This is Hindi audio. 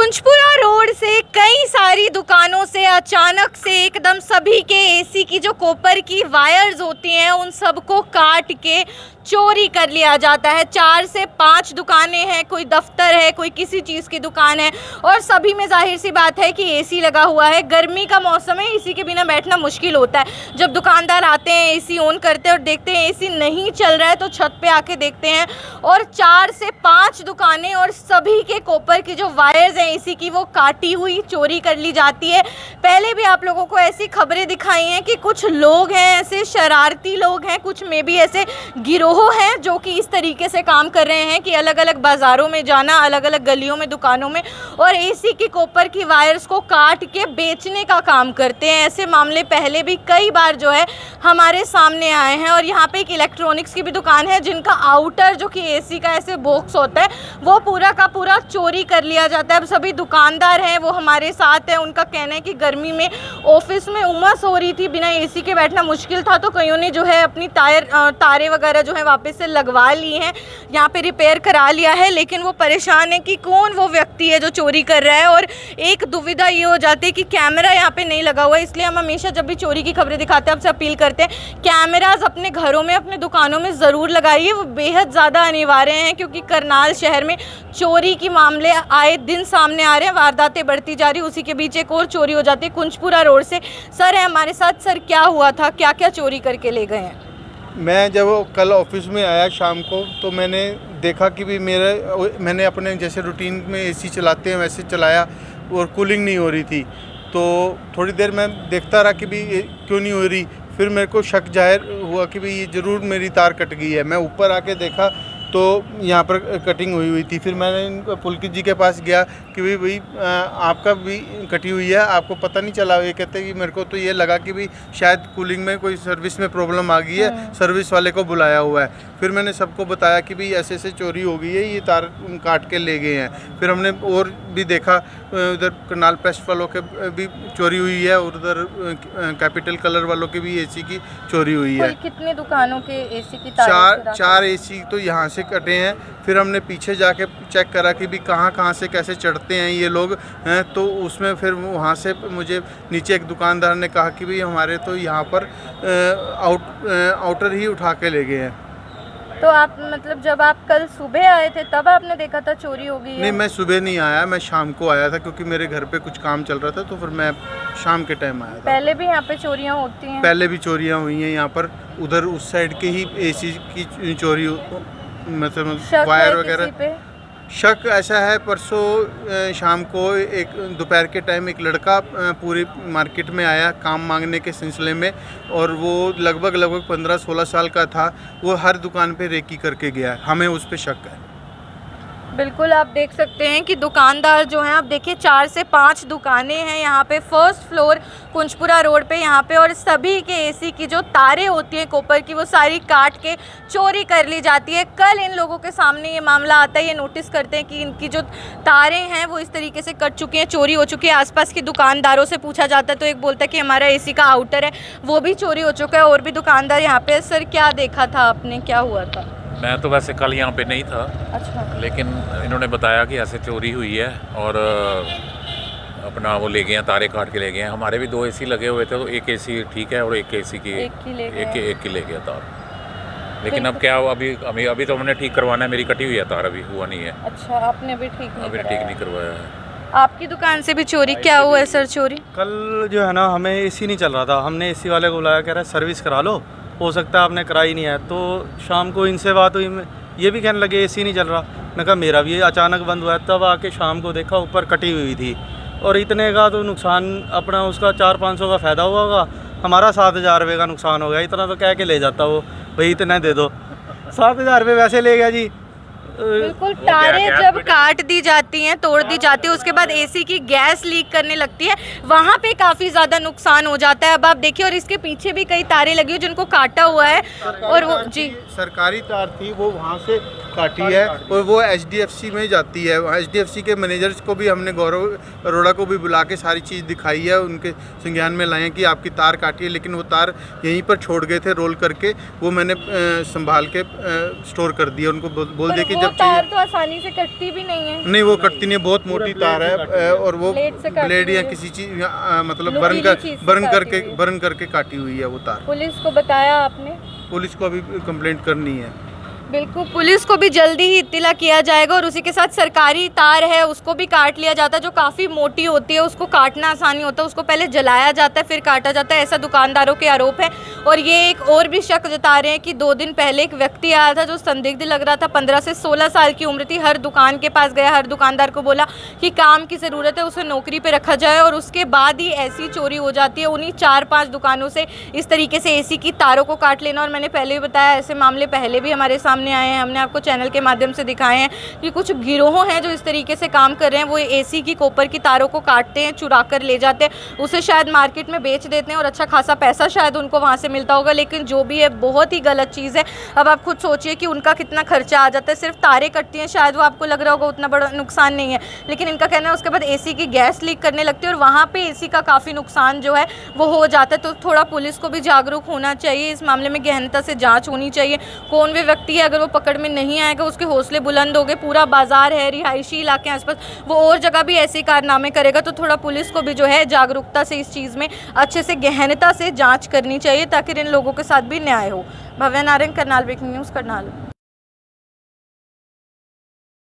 कुंजपुरा रोड से कई सारी दुकानों से अचानक से एकदम सभी के एसी की जो कॉपर की वायर्स होती हैं उन सबको काट के चोरी कर लिया जाता है। 4 से 5 दुकानें हैं, कोई दफ्तर है, कोई किसी चीज़ की दुकान है और सभी में जाहिर सी बात है कि एसी लगा हुआ है। गर्मी का मौसम है, एसी के बिना बैठना मुश्किल होता है। जब दुकानदार आते हैं, एसी ऑन करते हैं और देखते हैं एसी नहीं चल रहा है तो छत पे आके देखते हैं और 4 से 5 दुकानें और सभी के कॉपर की जो वायर्स हैं एसी की वो काटी हुई चोरी कर ली जाती है। पहले भी आप लोगों को ऐसी खबरें दिखाई हैं कि कुछ लोग हैं ऐसे शरारती लोग हैं, कुछ में भी ऐसे गिरोह हैं जो कि इस तरीके से काम कर रहे हैं कि अलग अलग बाज़ारों में जाना, अलग अलग गलियों में, दुकानों में और एसी की कॉपर की वायर्स को काट के बेचने का काम करते हैं। ऐसे मामले पहले भी कई बार जो है हमारे सामने आए हैं। और यहाँ पे एक इलेक्ट्रॉनिक्स की भी दुकान है जिनका आउटर जो कि एसी का ऐसे बॉक्स होता है वो पूरा का पूरा चोरी कर लिया जाता है। अब सभी दुकानदार हैं वो हमारे साथ हैं, उनका कहना है कि गर्मी में ऑफिस में उमस हो रही थी, बिना एसी के बैठना मुश्किल था तो कईयों ने जो है अपनी तारे वगैरह जो है वापस से लगवा ली हैं, यहाँ पे रिपेयर करा लिया है। लेकिन वो परेशान है कि कौन वो व्यक्ति है जो चोरी कर रहा है। और एक दुविधा ये हो जाती है कि कैमरा यहाँ पे नहीं लगा हुआ है, इसलिए हम हमेशा जब भी चोरी की खबरें दिखाते हैं आपसे अपील करते हैं कैमराज अपने घरों में, अपने दुकानों में ज़रूर लगाइए। वो बेहद ज़्यादा अनिवार्य हैं क्योंकि करनाल शहर में चोरी के मामले आए दिन सामने आ रहे हैं, वारदातें बढ़ती जा रही, उसी के बीच एक और चोरी हो जाती है कुंजपुरा रोड से। सर है हमारे साथ। सर क्या हुआ था, क्या क्या चोरी करके ले गए हैं? मैं जब कल ऑफिस में आया शाम को तो मैंने देखा कि भी मैंने अपने जैसे रूटीन में एसी चलाते हैं वैसे चलाया और कूलिंग नहीं हो रही थी। तो थोड़ी देर मैं देखता रहा कि भी क्यों नहीं हो रही। फिर मेरे को शक जाहिर हुआ कि भाई ये ज़रूर मेरी तार कट गई है। मैं ऊपर आके देखा तो यहाँ पर कटिंग हुई थी। फिर मैंने पुलकित जी के पास गया कि भाई आपका भी कटी हुई है, आपको पता नहीं चला? ये कहते हैं कि मेरे को तो ये लगा कि भाई शायद कूलिंग में कोई सर्विस में प्रॉब्लम आ गई है, सर्विस वाले को बुलाया हुआ है। फिर मैंने सबको बताया कि भाई ऐसे ऐसे चोरी हो गई है, ये तार काट के ले गए हैं। फिर हमने और भी देखा, उधर करनाल पेस्ट वालों के भी चोरी हुई है और उधर कैपिटल कलर वालों की भी एसी की चोरी हुई है। कितने दुकानों के एसी की तार? चार एसी तो यहाँ से कटे हैं। फिर हमने पीछे जाके चेक करा कि भी कहाँ से कैसे चढ़ते हैं ये लोग हैं। तो उसमें फिर वहाँ से मुझे नीचे एक दुकानदार ने कहा कि भाई हमारे तो यहाँ पर आउटर ही उठा के ले गए हैं। तो आप मतलब जब आप कल सुबह आए थे तब आपने देखा था चोरी हो गई है? नहीं, मैं सुबह नहीं आया, मैं शाम को आया था क्योंकि मेरे घर पे कुछ काम चल रहा था तो फिर मैं शाम के टाइम आया था। पहले भी यहाँ पे चोरियाँ होती हैं? पहले भी चोरियाँ हुई हैं यहाँ पर। उधर उस साइड के ही एसी की चोरी, मतलब वायर वगैरह। शक ऐसा है, परसों शाम को एक दोपहर के टाइम एक लड़का पूरी मार्केट में आया काम मांगने के सिलसिले में और वो लगभग 15-16 साल का था। वो हर दुकान पे रेकी करके गया है, हमें उस पर शक है। बिल्कुल आप देख सकते हैं कि दुकानदार जो हैं, आप देखिए 4 से 5 दुकानें हैं यहाँ पे फर्स्ट फ्लोर कुंजपुरा रोड पे यहाँ पे और सभी के एसी की जो तारें होती हैं कॉपर की वो सारी काट के चोरी कर ली जाती है। कल इन लोगों के सामने ये मामला आता है, ये नोटिस करते हैं कि इनकी जो तारें हैं वो इस तरीके से कट चुकी हैं, चोरी हो चुकी है। आसपास के दुकानदारों से पूछा जाता है तो एक बोलता है कि हमारा एसी का आउटर है वो भी चोरी हो चुका है और भी दुकानदार यहाँ पे। सर क्या देखा था आपने, क्या हुआ था? मैं तो वैसे कल यहाँ पे नहीं था। अच्छा। लेकिन इन्होंने बताया कि ऐसे चोरी हुई है और अपना वो ले गए हैं, तारे काट के ले गए हैं। हमारे भी 2 एसी लगे हुए थे तो एक एसी ठीक है और एक एसी की एक ही ले गया तार। लेकिन अब क्या हुआ, अभी तो हमने ठीक करवाना है, मेरी कटी हुई है तार, अभी हुआ नहीं है। अच्छा, आपने अभी ठीक नहीं करवाया है। आपकी दुकान से भी चोरी क्या हुआ है सर? चोरी कल जो है ना, हमें एसी नहीं चल रहा था, हमने एसी वाले को बुलाया, कह रहा है सर्विस करा लो, हो सकता है आपने कराई नहीं है। तो शाम को इनसे बात हुई, ये भी कहने लगे एसी नहीं चल रहा। मैं कहा मेरा भी अचानक बंद हुआ है। तब आके शाम को देखा ऊपर कटी हुई थी और इतने का तो नुकसान अपना उसका 400-500 का फ़ायदा हुआ होगा, हमारा 7,000 रुपये का नुकसान हो गया। इतना तो कह के ले जाता वो, भाई इतना दे दो। 7,000 रुपये वैसे ले गया जी। बिल्कुल, तारें जब काट दी जाती हैं, तोड़ दी जाती है, उसके बाद एसी की गैस लीक करने लगती है, वहाँ पे काफ़ी ज़्यादा नुकसान हो जाता है। अब आप देखिए और इसके पीछे भी कई तारें लगी हुई जिनको काटा हुआ है और वो जी सरकारी तार थी वो वहाँ से काटी है और वो HDFC में जाती है। HDFC के मैनेजर्स को भी हमने गौरव अरोड़ा को भी बुला के सारी चीज़ दिखाई है, उनके संज्ञान में लाए कि आपकी तार काटी है, लेकिन वो तार यहीं पर छोड़ गए थे रोल करके, वो मैंने संभाल के स्टोर कर दिया। उनको बोल दिया कि जब तार तो आसानी से कटती भी नहीं है। नहीं, वो कटती नहीं, बहुत मोटी तार है और वो ब्लेड या किसी चीज़ मतलब बर्न करके काटी हुई है वो तार। पुलिस को बताया आपने? पुलिस को अभी कंप्लेंट करनी है। बिल्कुल, पुलिस को भी जल्दी ही इत्तिला किया जाएगा। और उसी के साथ सरकारी तार है उसको भी काट लिया जाता है, जो काफ़ी मोटी होती है, उसको काटना आसानी होता है, उसको पहले जलाया जाता है फिर काटा जाता है, ऐसा दुकानदारों के आरोप है। और ये एक और भी शक जता रहे हैं कि 2 दिन पहले एक व्यक्ति आया था जो संदिग्ध लग रहा था, 15 से 16 साल की उम्र थी, हर दुकान के पास गया, हर दुकानदार को बोला कि काम की ज़रूरत है, उसे नौकरी पर रखा जाए, और उसके बाद ही ऐसी चोरी हो जाती है। उन्हीं 4-5 दुकानों से इस तरीके से AC की तारों को काट लेना। और मैंने पहले भी बताया, ऐसे मामले पहले भी हमारे सामने आए हैं, हमने आपको चैनल के माध्यम से दिखाए हैं कि कुछ गिरोह हैं जो इस तरीके से काम कर रहे हैं। वो AC की कॉपर की तारों को काटते हैं, चुरा कर ले जाते हैं, उसे शायद मार्केट में बेच देते हैं और अच्छा खासा पैसा शायद उनको वहाँ से मिलता होगा, लेकिन जो भी है बहुत ही गलत चीज़ है। अब आप खुद सोचिए कि उनका कितना खर्चा आ जाता है। सिर्फ तारें कटती हैं, शायद वो आपको लग रहा होगा उतना बड़ा नुकसान नहीं है, लेकिन इनका कहना है उसके बाद AC की गैस लीक करने लगती है और वहाँ पर AC का काफ़ी नुकसान जो है वो हो जाता है। तो थोड़ा पुलिस को भी जागरूक होना चाहिए, इस मामले में गहनता से जाँच होनी चाहिए। कौन भी व्यक्ति है, अगर वो पकड़ में नहीं आएगा, उसके हौसले बुलंद हो गए, पूरा बाजार है, रिहायशी इलाके आसपास, वो और जगह भी ऐसे कारनामे करेगा, तो थोड़ा पुलिस को भी जो है जागरूकता से इस चीज़ में अच्छे से गहनता से जांच करनी चाहिए ताकि इन लोगों के साथ भी न्याय हो। Bhavya Narang, Karnal breaking news, Karnal.